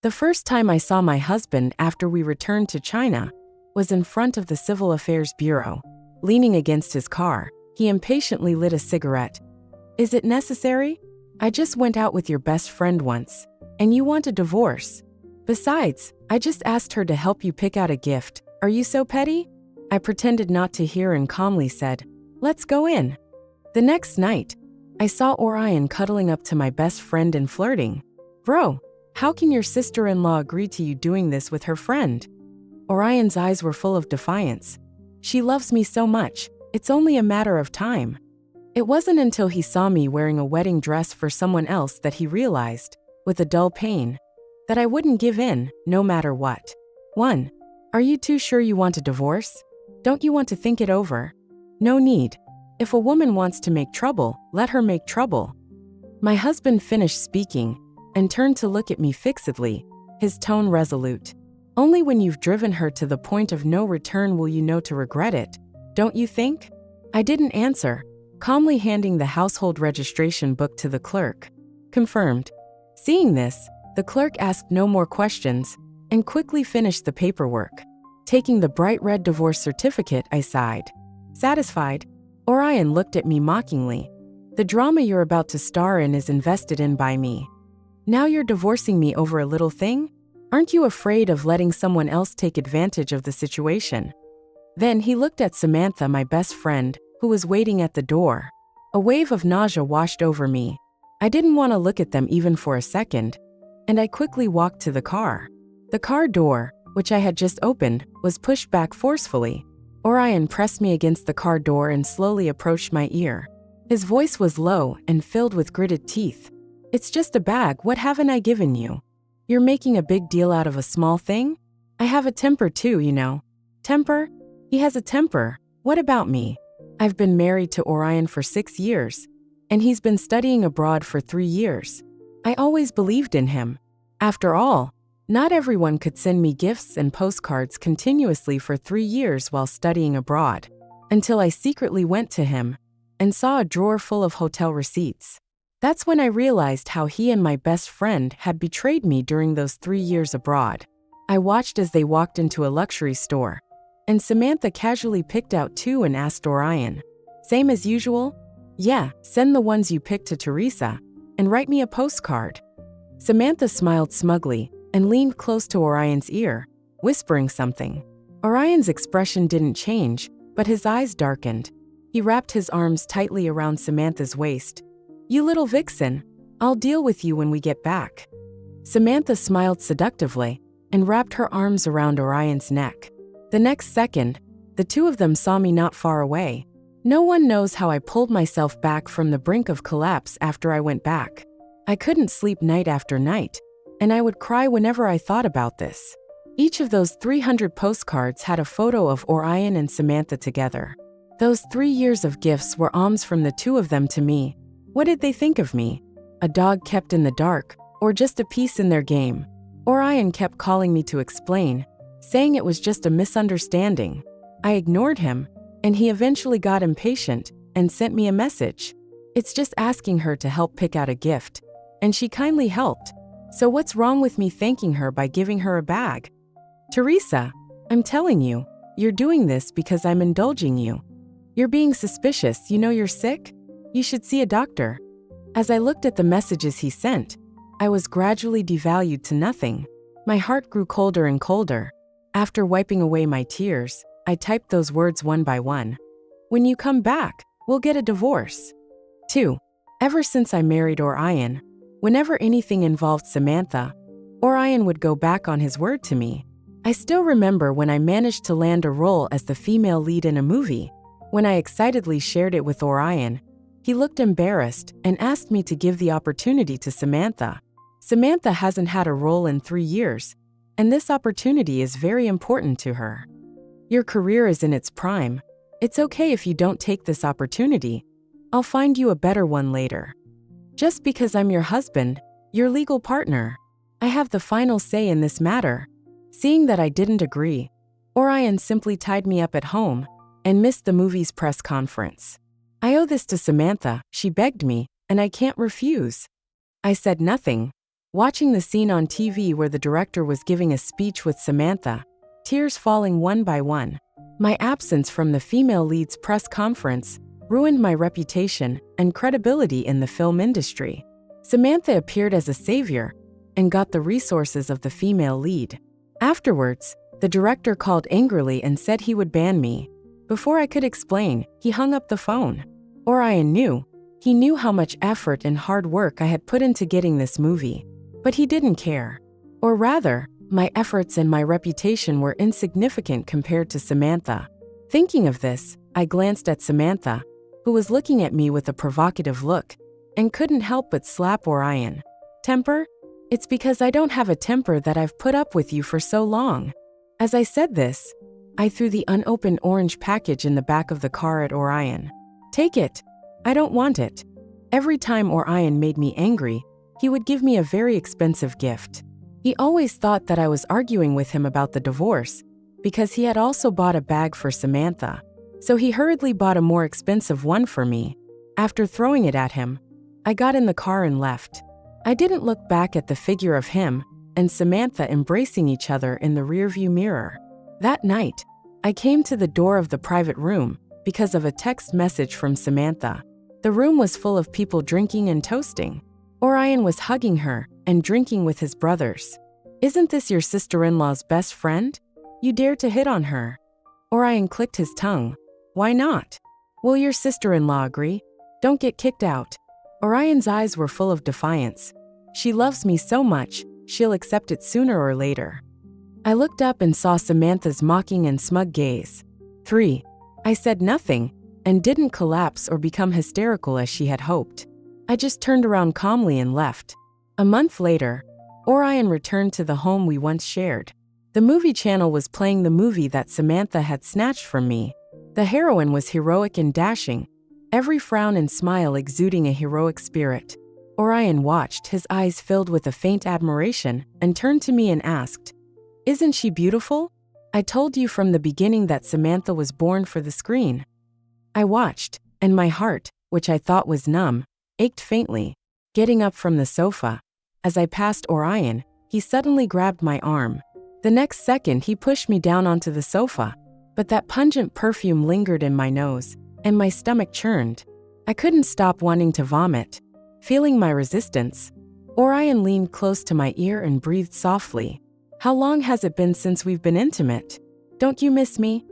The first time I saw my husband after we returned to China was in front of the Civil Affairs Bureau. Leaning against his car, he impatiently lit a cigarette. Is it necessary? I just went out with your best friend once, and you want a divorce. Besides, I just asked her to help you pick out a gift. Are you so petty? I pretended not to hear and calmly said, let's go in. The next night, I saw Orion cuddling up to my best friend and flirting. Bro, how can your sister-in-law agree to you doing this with her friend? Orion's eyes were full of defiance. She loves me so much, it's only a matter of time. It wasn't until he saw me wearing a wedding dress for someone else that he realized, with a dull pain, that I wouldn't give in, no matter what. 1. Are you too sure you want a divorce? Don't you want to think it over? No need. If a woman wants to make trouble, let her make trouble. My husband finished speaking and turned to look at me fixedly, his tone resolute. Only when you've driven her to the point of no return will you know to regret it, don't you think? I didn't answer, calmly handing the household registration book to the clerk. Confirmed. Seeing this, the clerk asked no more questions and quickly finished the paperwork. Taking the bright red divorce certificate, I sighed. Satisfied? Orion looked at me mockingly. The drama you're about to star in is invested in by me. Now you're divorcing me over a little thing? Aren't you afraid of letting someone else take advantage of the situation? Then he looked at Samantha, my best friend, who was waiting at the door. A wave of nausea washed over me. I didn't want to look at them even for a second, and I quickly walked to the car. The car door, which I had just opened, was pushed back forcefully. Orion pressed me against the car door and slowly approached my ear. His voice was low and filled with gritted teeth. It's just a bag, what haven't I given you? You're making a big deal out of a small thing? I have a temper too, you know. Temper? He has a temper. What about me? I've been married to Orion for 6 years, and he's been studying abroad for 3 years. I always believed in him. After all, not everyone could send me gifts and postcards continuously for 3 years while studying abroad, until I secretly went to him and saw a drawer full of hotel receipts. That's when I realized how he and my best friend had betrayed me during those 3 years abroad. I watched as they walked into a luxury store, and Samantha casually picked out 2 and asked Orion, same as usual? Yeah, send the ones you picked to Teresa, and write me a postcard. Samantha smiled smugly and leaned close to Orion's ear, whispering something. Orion's expression didn't change, but his eyes darkened. He wrapped his arms tightly around Samantha's waist. You little vixen, I'll deal with you when we get back. Samantha smiled seductively and wrapped her arms around Orion's neck. The next second, the 2 of them saw me not far away. No one knows how I pulled myself back from the brink of collapse after I went back. I couldn't sleep night after night, and I would cry whenever I thought about this. Each of those 300 postcards had a photo of Orion and Samantha together. Those 3 years of gifts were alms from the 2 of them to me. What did they think of me? A dog kept in the dark, or just a piece in their game? Orion kept calling me to explain, saying it was just a misunderstanding. I ignored him, and he eventually got impatient and sent me a message. It's just asking her to help pick out a gift, and she kindly helped. So what's wrong with me thanking her by giving her a bag? Teresa, I'm telling you, you're doing this because I'm indulging you. You're being suspicious, you know you're sick? You should see a doctor. As I looked at the messages he sent, I was gradually devalued to nothing. My heart grew colder and colder. After wiping away my tears, I typed those words one by one. When you come back, we'll get a divorce. 2. Ever since I married Orion, whenever anything involved Samantha, Orion would go back on his word to me. I still remember when I managed to land a role as the female lead in a movie. When I excitedly shared it with Orion, he looked embarrassed and asked me to give the opportunity to Samantha. Samantha hasn't had a role in 3 years, and this opportunity is very important to her. Your career is in its prime. It's okay if you don't take this opportunity. I'll find you a better one later. Just because I'm your husband, your legal partner, I have the final say in this matter. Seeing that I didn't agree, Orion simply tied me up at home and missed the movie's press conference. I owe this to Samantha, she begged me, and I can't refuse. I said nothing. Watching the scene on TV where the director was giving a speech with Samantha, tears falling one by one. My absence from the female lead's press conference ruined my reputation and credibility in the film industry. Samantha appeared as a savior and got the resources of the female lead. Afterwards, the director called angrily and said he would ban me. Before I could explain, he hung up the phone. Orion knew. He knew how much effort and hard work I had put into getting this movie. But he didn't care. Or rather, my efforts and my reputation were insignificant compared to Samantha. Thinking of this, I glanced at Samantha, who was looking at me with a provocative look, and couldn't help but slap Orion. Temper? It's because I don't have a temper that I've put up with you for so long. As I said this, I threw the unopened orange package in the back of the car at Orion. Take it. I don't want it. Every time Orion made me angry, he would give me a very expensive gift. He always thought that I was arguing with him about the divorce because he had also bought a bag for Samantha. So he hurriedly bought a more expensive one for me. After throwing it at him, I got in the car and left. I didn't look back at the figure of him and Samantha embracing each other in the rearview mirror. That night, I came to the door of the private room because of a text message from Samantha. The room was full of people drinking and toasting. Orion was hugging her and drinking with his brothers. Isn't this your sister-in-law's best friend? You dare to hit on her. Orion clicked his tongue. Why not? Will your sister-in-law agree? Don't get kicked out. Orion's eyes were full of defiance. She loves me so much, she'll accept it sooner or later. I looked up and saw Samantha's mocking and smug gaze. 3. I said nothing and didn't collapse or become hysterical as she had hoped. I just turned around calmly and left. A month later, Orion returned to the home we once shared. The movie channel was playing the movie that Samantha had snatched from me. The heroine was heroic and dashing, every frown and smile exuding a heroic spirit. Orion watched, his eyes filled with a faint admiration, and turned to me and asked, "Isn't she beautiful? I told you from the beginning that Samantha was born for the screen." I watched, and my heart, which I thought was numb, ached faintly. Getting up from the sofa, as I passed Orion, he suddenly grabbed my arm. The next second he pushed me down onto the sofa, but that pungent perfume lingered in my nose, and my stomach churned. I couldn't stop wanting to vomit. Feeling my resistance, Orion leaned close to my ear and breathed softly. How long has it been since we've been intimate? Don't you miss me?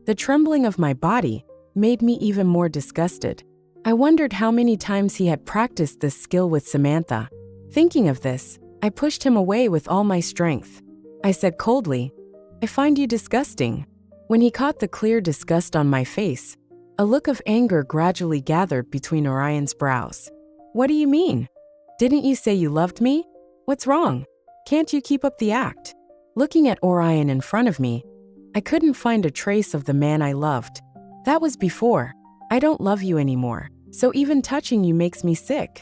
The trembling of my body made me even more disgusted. I wondered how many times he had practiced this skill with Samantha. Thinking of this, I pushed him away with all my strength. I said coldly, "I find you disgusting." When he caught the clear disgust on my face, a look of anger gradually gathered between Orion's brows. "What do you mean? Didn't you say you loved me? What's wrong? Can't you keep up the act?" Looking at Orion in front of me, I couldn't find a trace of the man I loved. That was before. I don't love you anymore, so even touching you makes me sick.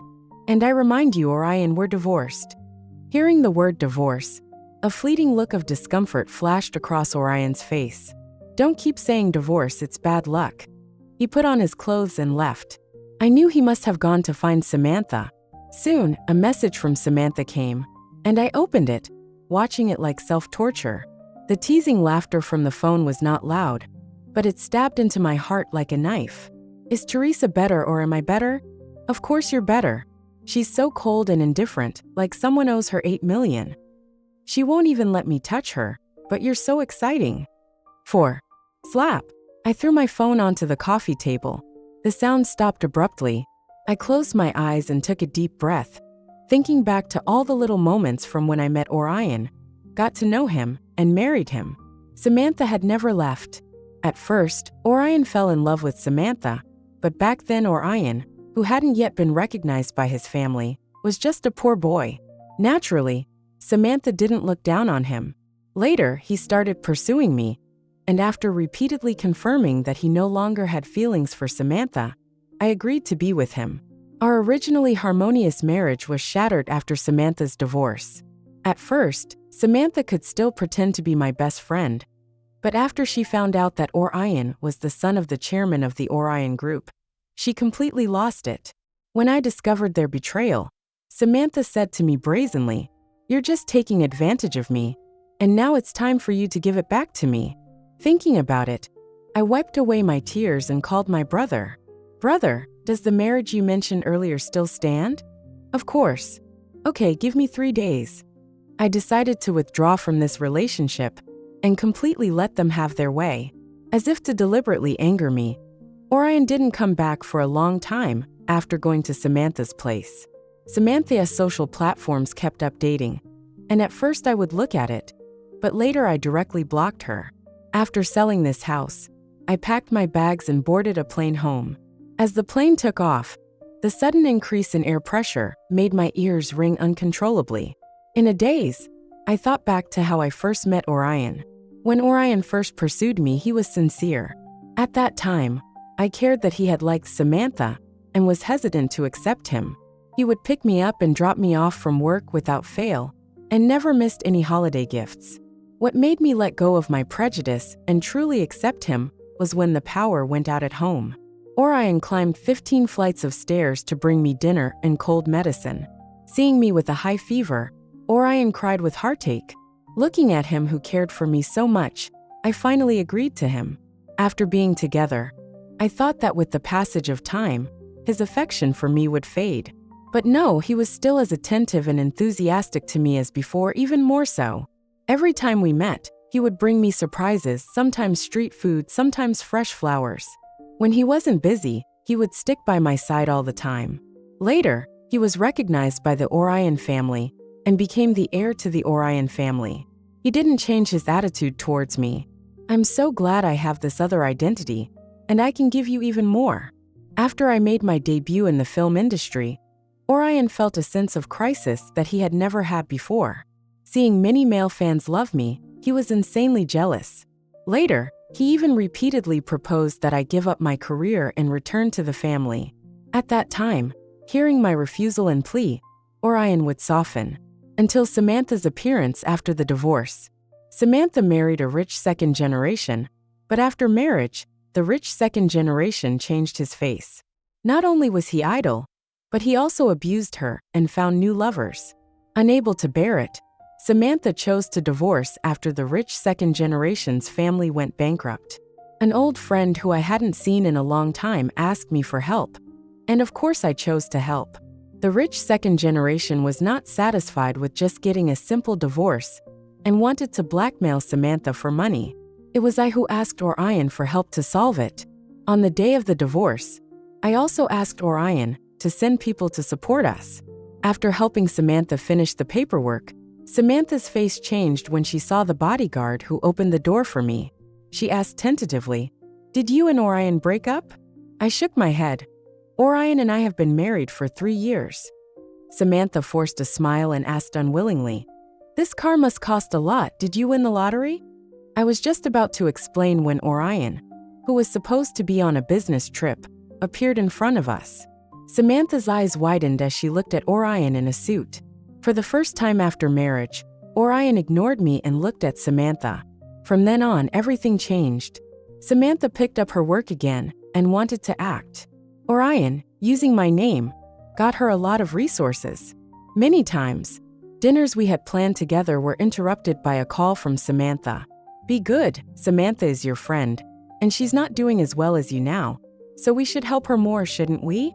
And I remind you, Orion, we're divorced. Hearing the word divorce, a fleeting look of discomfort flashed across Orion's face. Don't keep saying divorce, it's bad luck. He put on his clothes and left. I knew he must have gone to find Samantha. Soon, a message from Samantha came, and I opened it, watching it like self-torture. The teasing laughter from the phone was not loud, but it stabbed into my heart like a knife. Is Teresa better or am I better? Of course you're better. She's so cold and indifferent, like someone owes her 8 million. She won't even let me touch her, but you're so exciting. 4. Slap. I threw my phone onto the coffee table. The sound stopped abruptly. I closed my eyes and took a deep breath, thinking back to all the little moments from when I met Orion, got to know him, and married him. Samantha had never left. At first, Orion fell in love with Samantha, but back then Orion, who hadn't yet been recognized by his family, was just a poor boy. Naturally, Samantha didn't look down on him. Later, he started pursuing me, and after repeatedly confirming that he no longer had feelings for Samantha, I agreed to be with him. Our originally harmonious marriage was shattered after Samantha's divorce. At first, Samantha could still pretend to be my best friend, but after she found out that Orion was the son of the chairman of the Orion Group, she completely lost it. When I discovered their betrayal, Samantha said to me brazenly, "You're just taking advantage of me, and now it's time for you to give it back to me." Thinking about it, I wiped away my tears and called my brother. "Brother, does the marriage you mentioned earlier still stand?" "Of course." "Okay, give me 3 days." I decided to withdraw from this relationship and completely let them have their way, as if to deliberately anger me. Orion didn't come back for a long time after going to Samantha's place. Samantha's social platforms kept updating, and at first I would look at it, but later I directly blocked her. After selling this house, I packed my bags and boarded a plane home. As the plane took off, the sudden increase in air pressure made my ears ring uncontrollably. In a daze, I thought back to how I first met Orion. When Orion first pursued me, he was sincere. At that time, I cared that he had liked Samantha and was hesitant to accept him. He would pick me up and drop me off from work without fail, and never missed any holiday gifts. What made me let go of my prejudice and truly accept him was when the power went out at home. Orion climbed 15 flights of stairs to bring me dinner and cold medicine. Seeing me with a high fever, Orion cried with heartache. Looking at him who cared for me so much, I finally agreed to him. After being together, I thought that with the passage of time, his affection for me would fade. But no, he was still as attentive and enthusiastic to me as before, even more so. Every time we met, he would bring me surprises, sometimes street food, sometimes fresh flowers. When he wasn't busy, he would stick by my side all the time. Later, he was recognized by the Orion family and became the heir to the Orion family. He didn't change his attitude towards me. "I'm so glad I have this other identity, and I can give you even more." After I made my debut in the film industry, Orion felt a sense of crisis that he had never had before. Seeing many male fans love me, he was insanely jealous. Later, he even repeatedly proposed that I give up my career and return to the family. At that time, hearing my refusal and plea, Orion would soften. Until Samantha's appearance after the divorce. Samantha married a rich second generation, but after marriage, the rich second generation changed his face. Not only was he idle, but he also abused her and found new lovers. Unable to bear it, Samantha chose to divorce after the rich second generation's family went bankrupt. An old friend who I hadn't seen in a long time asked me for help, and of course I chose to help. The rich second generation was not satisfied with just getting a simple divorce and wanted to blackmail Samantha for money. It was I who asked Orion for help to solve it. On the day of the divorce, I also asked Orion to send people to support us. After helping Samantha finish the paperwork, Samantha's face changed when she saw the bodyguard who opened the door for me. She asked tentatively, "Did you and Orion break up?" I shook my head. "Orion and I have been married for 3 years." Samantha forced a smile and asked unwillingly, "This car must cost a lot. Did you win the lottery?" I was just about to explain when Orion, who was supposed to be on a business trip, appeared in front of us. Samantha's eyes widened as she looked at Orion in a suit. For the first time after marriage, Orion ignored me and looked at Samantha. From then on, everything changed. Samantha picked up her work again and wanted to act. Orion, using my name, got her a lot of resources. Many times, dinners we had planned together were interrupted by a call from Samantha. "Be good, Samantha is your friend, and she's not doing as well as you now, so we should help her more, shouldn't we?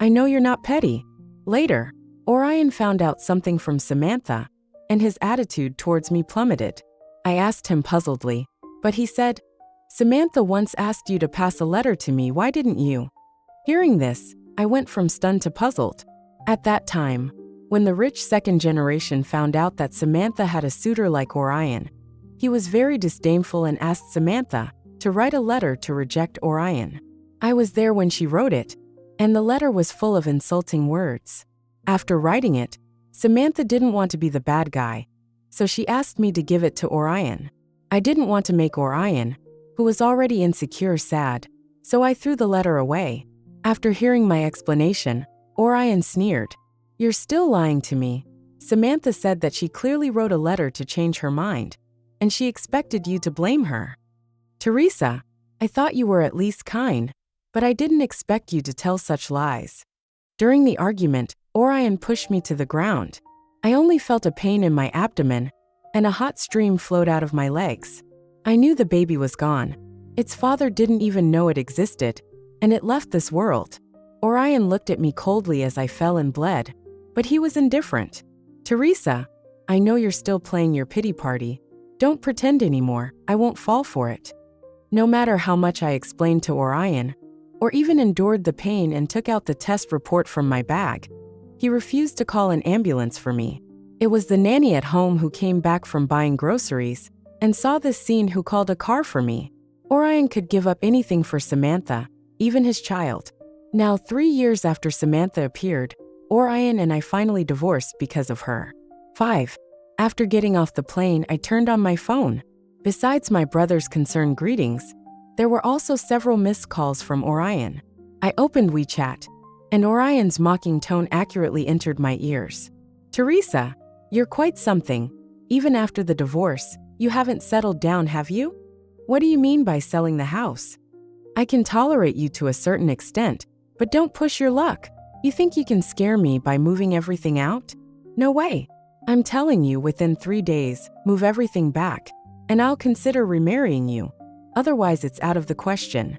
I know you're not petty." Later, Orion found out something from Samantha, and his attitude towards me plummeted. I asked him puzzledly, but he said, "Samantha once asked you to pass a letter to me, why didn't you?" Hearing this, I went from stunned to puzzled. At that time, when the rich second generation found out that Samantha had a suitor like Orion, he was very disdainful and asked Samantha to write a letter to reject Orion. I was there when she wrote it, and the letter was full of insulting words. After writing it, Samantha didn't want to be the bad guy, so she asked me to give it to Orion. I didn't want to make Orion, who was already insecure, sad, so I threw the letter away. After hearing my explanation, Orion sneered. "You're still lying to me." Samantha said that she clearly wrote a letter to change her mind, and she expected you to blame her. "Teresa, I thought you were at least kind, but I didn't expect you to tell such lies." During the argument, Orion pushed me to the ground. I only felt a pain in my abdomen, and a hot stream flowed out of my legs. I knew the baby was gone. Its father didn't even know it existed, and it left this world. Orion looked at me coldly as I fell and bled, but he was indifferent. Teresa, I know you're still playing your pity party. Don't pretend anymore, I won't fall for it. No matter how much I explained to Orion, or even endured the pain and took out the test report from my bag, he refused to call an ambulance for me. It was the nanny at home who came back from buying groceries and saw this scene who called a car for me. Orion could give up anything for Samantha, even his child. Now, 3 years after Samantha appeared, Orion and I finally divorced because of her. 5. After getting off the plane, I turned on my phone. Besides my brother's concerned greetings, there were also several missed calls from Orion. I opened WeChat, and Orion's mocking tone accurately entered my ears. Teresa, you're quite something. Even after the divorce, you haven't settled down, have you? What do you mean by selling the house? I can tolerate you to a certain extent, but don't push your luck. You think you can scare me by moving everything out? No way. I'm telling you, within 3 days, move everything back, and I'll consider remarrying you. Otherwise, it's out of the question.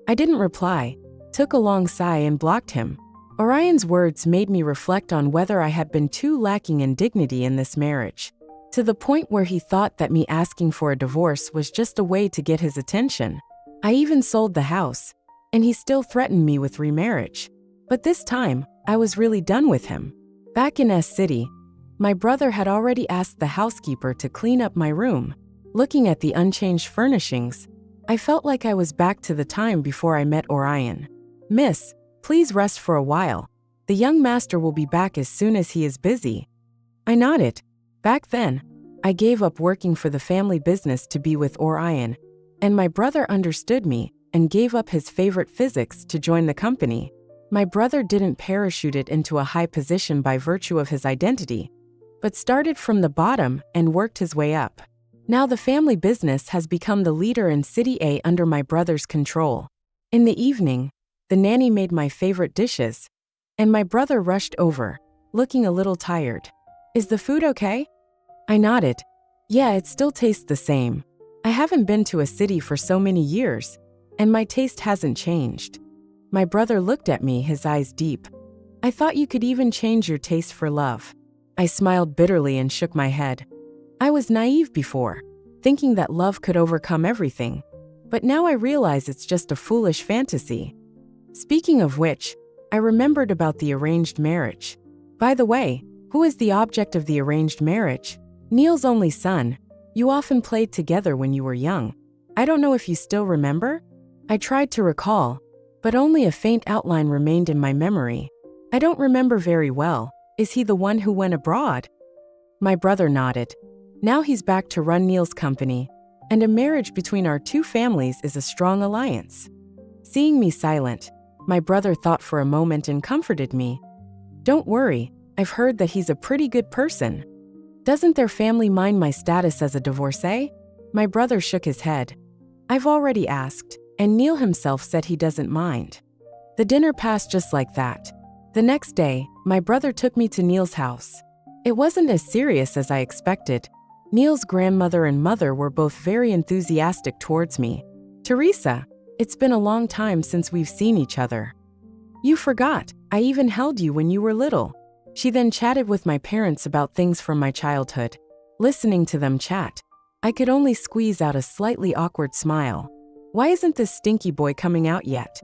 I didn't reply, took a long sigh and blocked him. Orion's words made me reflect on whether I had been too lacking in dignity in this marriage, to the point where he thought that me asking for a divorce was just a way to get his attention. I even sold the house, and he still threatened me with remarriage. But this time, I was really done with him. Back in S City, my brother had already asked the housekeeper to clean up my room. Looking at the unchanged furnishings, I felt like I was back to the time before I met Orion. Miss, please rest for a while. The young master will be back as soon as he is busy. I nodded. Back then, I gave up working for the family business to be with Orion, and my brother understood me and gave up his favorite physics to join the company. My brother didn't parachute it into a high position by virtue of his identity, but started from the bottom and worked his way up. Now the family business has become the leader in City A under my brother's control. In the evening, the nanny made my favorite dishes, and my brother rushed over, looking a little tired. Is the food okay? I nodded. Yeah, it still tastes the same. I haven't been to a city for so many years, and my taste hasn't changed. My brother looked at me, his eyes deep. I thought you could even change your taste for love. I smiled bitterly and shook my head. I was naive before, thinking that love could overcome everything, but now I realize it's just a foolish fantasy. Speaking of which, I remembered about the arranged marriage. By the way, who is the object of the arranged marriage? Neil's only son. You often played together when you were young. I don't know if you still remember? I tried to recall, but only a faint outline remained in my memory. I don't remember very well. Is he the one who went abroad? My brother nodded. Now he's back to run Neil's company, and a marriage between our two families is a strong alliance. Seeing me silent, my brother thought for a moment and comforted me. Don't worry, I've heard that he's a pretty good person. Doesn't their family mind my status as a divorcee? My brother shook his head. I've already asked, and Neil himself said he doesn't mind. The dinner passed just like that. The next day, my brother took me to Neil's house. It wasn't as serious as I expected. Neil's grandmother and mother were both very enthusiastic towards me. Teresa, it's been a long time since we've seen each other. You forgot, I even held you when you were little. She then chatted with my parents about things from my childhood. Listening to them chat, I could only squeeze out a slightly awkward smile. Why isn't this stinky boy coming out yet?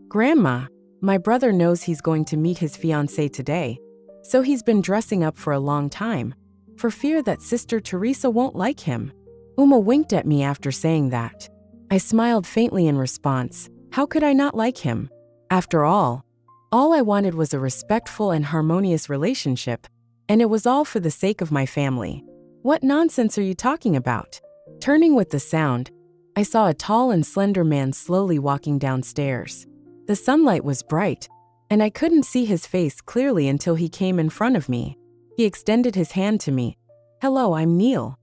Grandma, my brother knows he's going to meet his fiancée today, so he's been dressing up for a long time, for fear that Sister Teresa won't like him. Uma winked at me after saying that. I smiled faintly in response. How could I not like him? After all I wanted was a respectful and harmonious relationship, and it was all for the sake of my family. What nonsense are you talking about? Turning with the sound, I saw a tall and slender man slowly walking downstairs. The sunlight was bright, and I couldn't see his face clearly until he came in front of me. He extended his hand to me. Hello, I'm Neil.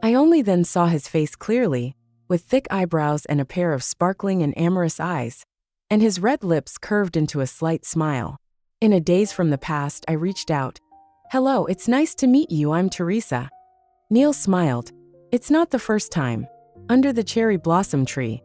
I only then saw his face clearly, with thick eyebrows and a pair of sparkling and amorous eyes, and his red lips curved into a slight smile. In a daze from the past, I reached out. "Hello, it's nice to meet you, I'm Teresa." Neil smiled. "It's not the first time." Under the cherry blossom tree.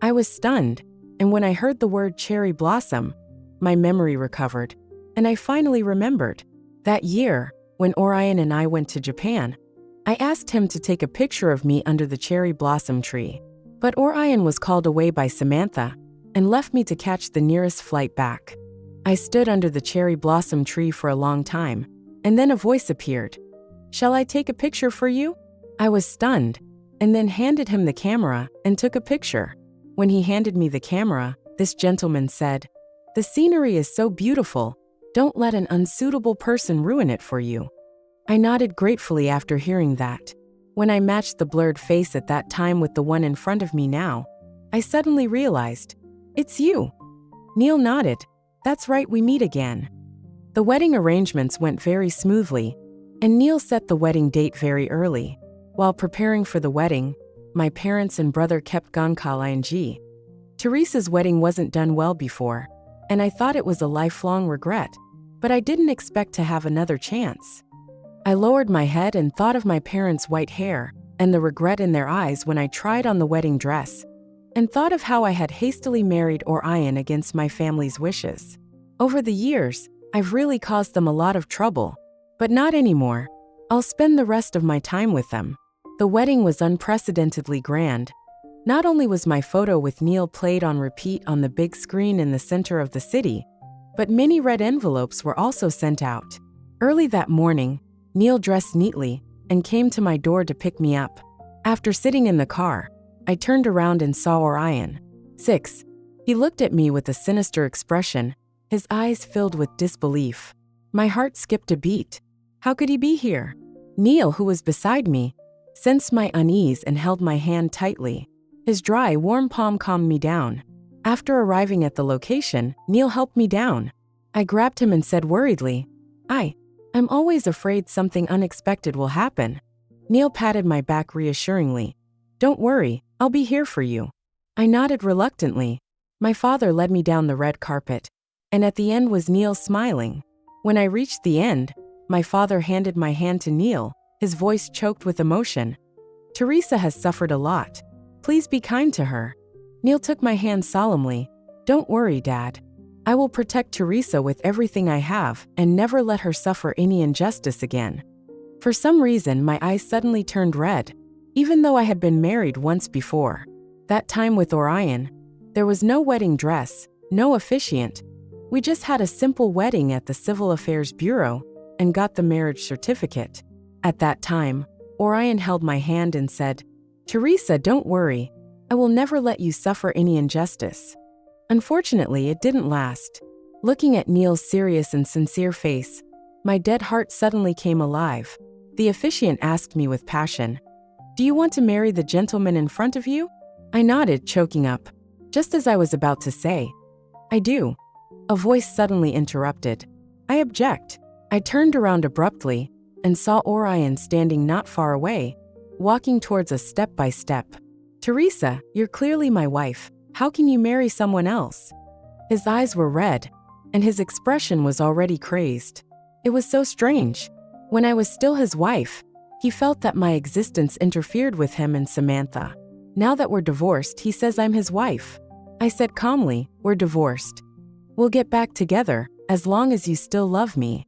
I was stunned, and when I heard the word cherry blossom, my memory recovered, and I finally remembered. That year, when Orion and I went to Japan, I asked him to take a picture of me under the cherry blossom tree. But Orion was called away by Samantha and left me to catch the nearest flight back. I stood under the cherry blossom tree for a long time, and then a voice appeared. "Shall I take a picture for you?" I was stunned, and then handed him the camera and took a picture. When he handed me the camera, this gentleman said, "The scenery is so beautiful, don't let an unsuitable person ruin it for you." I nodded gratefully after hearing that. When I matched the blurred face at that time with the one in front of me now, I suddenly realized, "It's you." Neil nodded. "That's right, we meet again." The wedding arrangements went very smoothly, and Neil set the wedding date very early. While preparing for the wedding, my parents and brother kept ing. Teresa's wedding wasn't done well before, and I thought it was a lifelong regret, but I didn't expect to have another chance. I lowered my head and thought of my parents' white hair and the regret in their eyes when I tried on the wedding dress, and thought of how I had hastily married Orion against my family's wishes. Over the years, I've really caused them a lot of trouble, but not anymore. I'll spend the rest of my time with them. The wedding was unprecedentedly grand. Not only was my photo with Neil played on repeat on the big screen in the center of the city, but many red envelopes were also sent out. Early that morning, Neil dressed neatly and came to my door to pick me up. After sitting in the car, I turned around and saw Orion. 6. He looked at me with a sinister expression, his eyes filled with disbelief. My heart skipped a beat. How could he be here? Neil, who was beside me, sensed my unease and held my hand tightly. His dry, warm palm calmed me down. After arriving at the location, Neil helped me down. I grabbed him and said worriedly, I'm always afraid something unexpected will happen." Neil patted my back reassuringly. "Don't worry, I'll be here for you." I nodded reluctantly. My father led me down the red carpet, and at the end was Neil smiling. When I reached the end, my father handed my hand to Neil, his voice choked with emotion. "Teresa has suffered a lot. Please be kind to her." Neil took my hand solemnly. "Don't worry, Dad. I will protect Teresa with everything I have and never let her suffer any injustice again." For some reason, my eyes suddenly turned red, even though I had been married once before. That time with Orion, there was no wedding dress, no officiant. We just had a simple wedding at the Civil Affairs Bureau and got the marriage certificate. At that time, Orion held my hand and said, "Teresa, don't worry. I will never let you suffer any injustice." Unfortunately, it didn't last. Looking at Neil's serious and sincere face, my dead heart suddenly came alive. The officiant asked me with passion, "Do you want to marry the gentleman in front of you?" I nodded, choking up. Just as I was about to say, "I do," a voice suddenly interrupted. "I object." I turned around abruptly and saw Orion standing not far away, walking towards us step by step. "Teresa, you're clearly my wife. How can you marry someone else?" His eyes were red, and his expression was already crazed. It was so strange. When I was still his wife, he felt that my existence interfered with him and Samantha. Now that we're divorced, he says I'm his wife. I said calmly, "We're divorced. We'll get back together, as long as you still love me."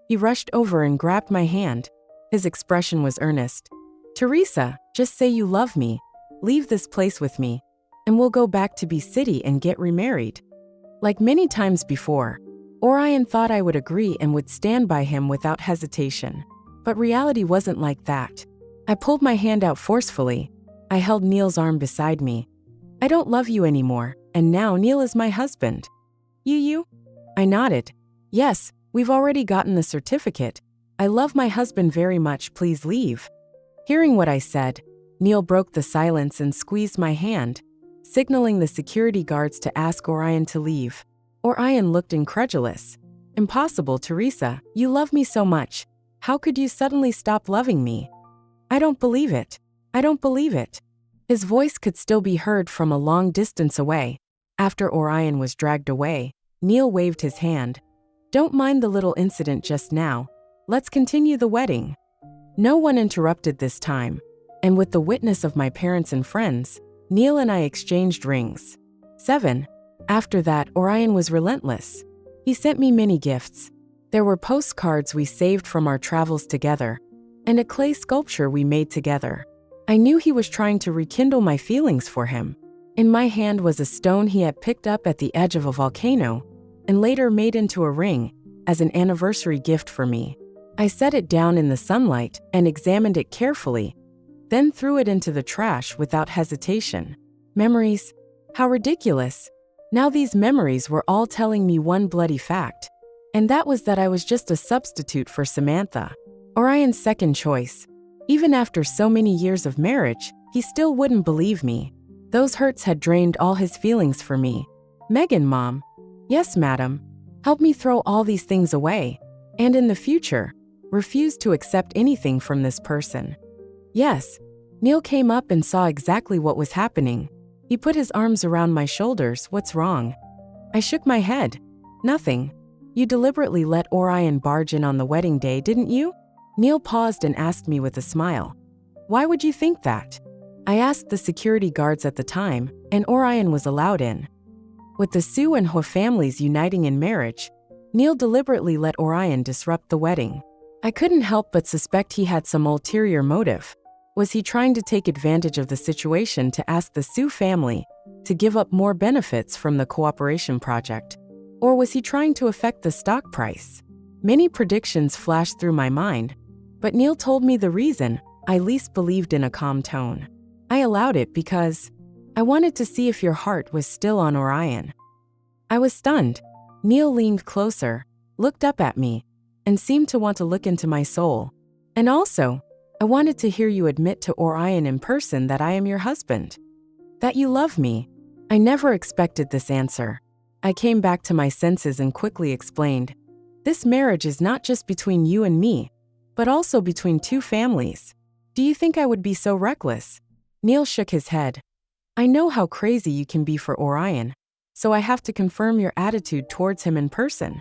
He rushed over and grabbed my hand. His expression was earnest. "Teresa, just say you love me. Leave this place with me, and we'll go back to B City and get remarried." Like many times before, Orion thought I would agree and would stand by him without hesitation. But reality wasn't like that. I pulled my hand out forcefully. I held Neil's arm beside me. "I don't love you anymore, and now Neil is my husband." You? I nodded. "Yes, we've already gotten the certificate. I love my husband very much, please leave." Hearing what I said, Neil broke the silence and squeezed my hand, signaling the security guards to ask Orion to leave. Orion looked incredulous. "Impossible, Teresa. You love me so much. How could you suddenly stop loving me?" "I don't believe it. I don't believe it." His voice could still be heard from a long distance away. After Orion was dragged away, Neil waved his hand. Don't mind the little incident just now. Let's continue the wedding. No one interrupted this time, and with the witness of my parents and friends, Neil and I exchanged rings. 7. After that, Orion was relentless. He sent me many gifts. There were postcards we saved from our travels together, and a clay sculpture we made together. I knew he was trying to rekindle my feelings for him. In my hand was a stone he had picked up at the edge of a volcano and later made into a ring as an anniversary gift for me. I set it down in the sunlight and examined it carefully, then threw it into the trash without hesitation. Memories? How ridiculous. Now these memories were all telling me one bloody fact, and that was that I was just a substitute for Samantha, Orion's second choice. Even after so many years of marriage, he still wouldn't believe me. Those hurts had drained all his feelings for me. Megan, Mom. Yes, madam. Help me throw all these things away, and in the future, refuse to accept anything from this person. Yes. Neil came up and saw exactly what was happening. He put his arms around my shoulders. What's wrong? I shook my head. Nothing. You deliberately let Orion barge in on the wedding day, didn't you? Neil paused and asked me with a smile. Why would you think that? I asked the security guards at the time, and Orion was allowed in. With the Sue and Ho families uniting in marriage, Neil deliberately let Orion disrupt the wedding. I couldn't help but suspect he had some ulterior motive. Was he trying to take advantage of the situation to ask the Sue family to give up more benefits from the cooperation project? Or was he trying to affect the stock price? Many predictions flashed through my mind, but Neil told me the reason I least believed in a calm tone. I allowed it because I wanted to see if your heart was still on Orion. I was stunned. Neil leaned closer, looked up at me, and seemed to want to look into my soul. And also, I wanted to hear you admit to Orion in person that I am your husband. That you love me. I never expected this answer. I came back to my senses and quickly explained. This marriage is not just between you and me, but also between two families. Do you think I would be so reckless? Neil shook his head. I know how crazy you can be for Orion, so I have to confirm your attitude towards him in person.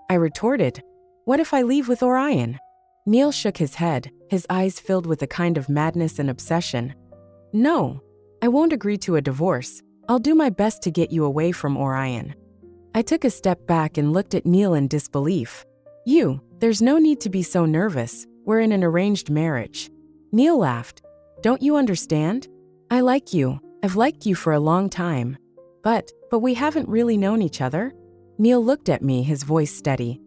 I retorted. What if I leave with Orion? Neil shook his head, his eyes filled with a kind of madness and obsession. No, I won't agree to a divorce. I'll do my best to get you away from Orion. I took a step back and looked at Neil in disbelief. There's no need to be so nervous. We're in an arranged marriage. Neil laughed. Don't you understand? I like you. I've liked you for a long time. But we haven't really known each other. Neil looked at me, his voice steady.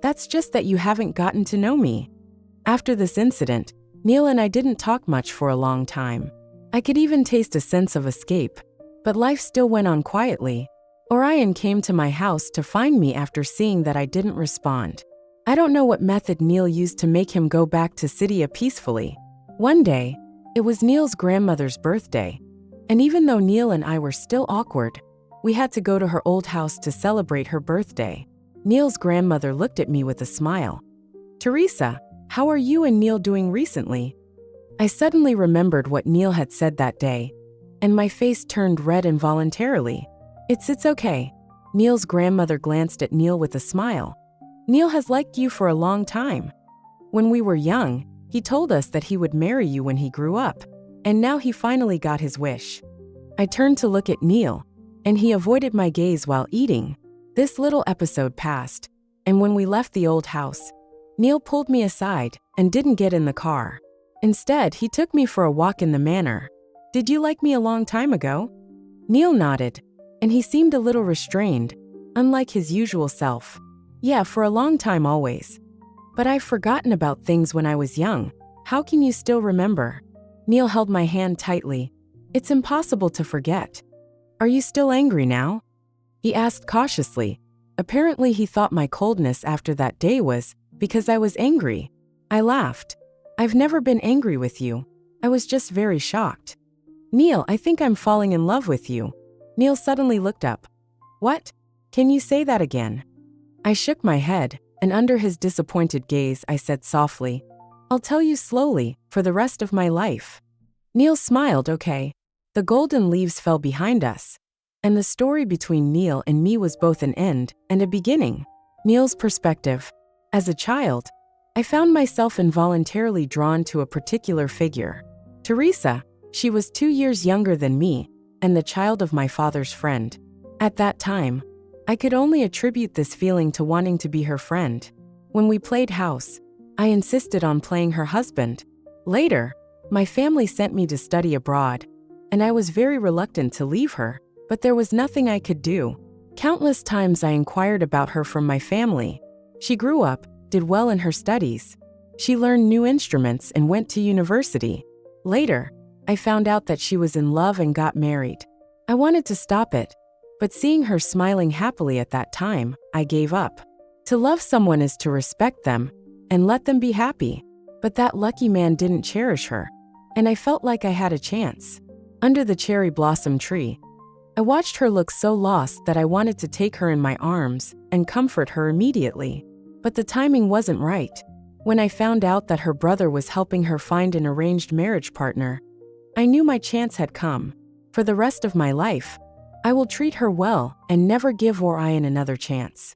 That's just that you haven't gotten to know me. After this incident, Neil and I didn't talk much for a long time. I could even taste a sense of escape, but life still went on quietly. Orion came to my house to find me after seeing that I didn't respond. I don't know what method Neil used to make him go back to Cydia peacefully. One day, it was Neil's grandmother's birthday, and even though Neil and I were still awkward, we had to go to her old house to celebrate her birthday. Neil's grandmother looked at me with a smile. Teresa, how are you and Neil doing recently? I suddenly remembered what Neil had said that day, and my face turned red involuntarily. It's okay. Neil's grandmother glanced at Neil with a smile. Neil has liked you for a long time. When we were young, he told us that he would marry you when he grew up, and now he finally got his wish. I turned to look at Neil, and he avoided my gaze while eating. This little episode passed, and when we left the old house, Neil pulled me aside and didn't get in the car. Instead, he took me for a walk in the manor. Did you like me a long time ago? Neil nodded, and he seemed a little restrained, unlike his usual self. Yeah, for a long time always. But I've forgotten about things when I was young. How can you still remember? Neil held my hand tightly. It's impossible to forget. Are you still angry now? He asked cautiously. Apparently he thought my coldness after that day was because I was angry. I laughed. I've never been angry with you. I was just very shocked. Neil, I think I'm falling in love with you. Neil suddenly looked up. What? Can you say that again? I shook my head, and under his disappointed gaze I said softly, I'll tell you slowly, for the rest of my life. Neil smiled. Okay. The golden leaves fell behind us, and the story between Neil and me was both an end and a beginning. Neil's perspective. As a child, I found myself involuntarily drawn to a particular figure. Teresa. She was 2 years younger than me and the child of my father's friend. At that time, I could only attribute this feeling to wanting to be her friend. When we played house, I insisted on playing her husband. Later, my family sent me to study abroad, and I was very reluctant to leave her, but there was nothing I could do. Countless times I inquired about her from my family. She grew up, did well in her studies. She learned new instruments and went to university. Later, I found out that she was in love and got married. I wanted to stop it, but seeing her smiling happily at that time, I gave up. To love someone is to respect them and let them be happy. But that lucky man didn't cherish her, and I felt like I had a chance. Under the cherry blossom tree, I watched her look so lost that I wanted to take her in my arms and comfort her immediately. But the timing wasn't right. When I found out that her brother was helping her find an arranged marriage partner, I knew my chance had come. For the rest of my life, I will treat her well and never give Orion another chance.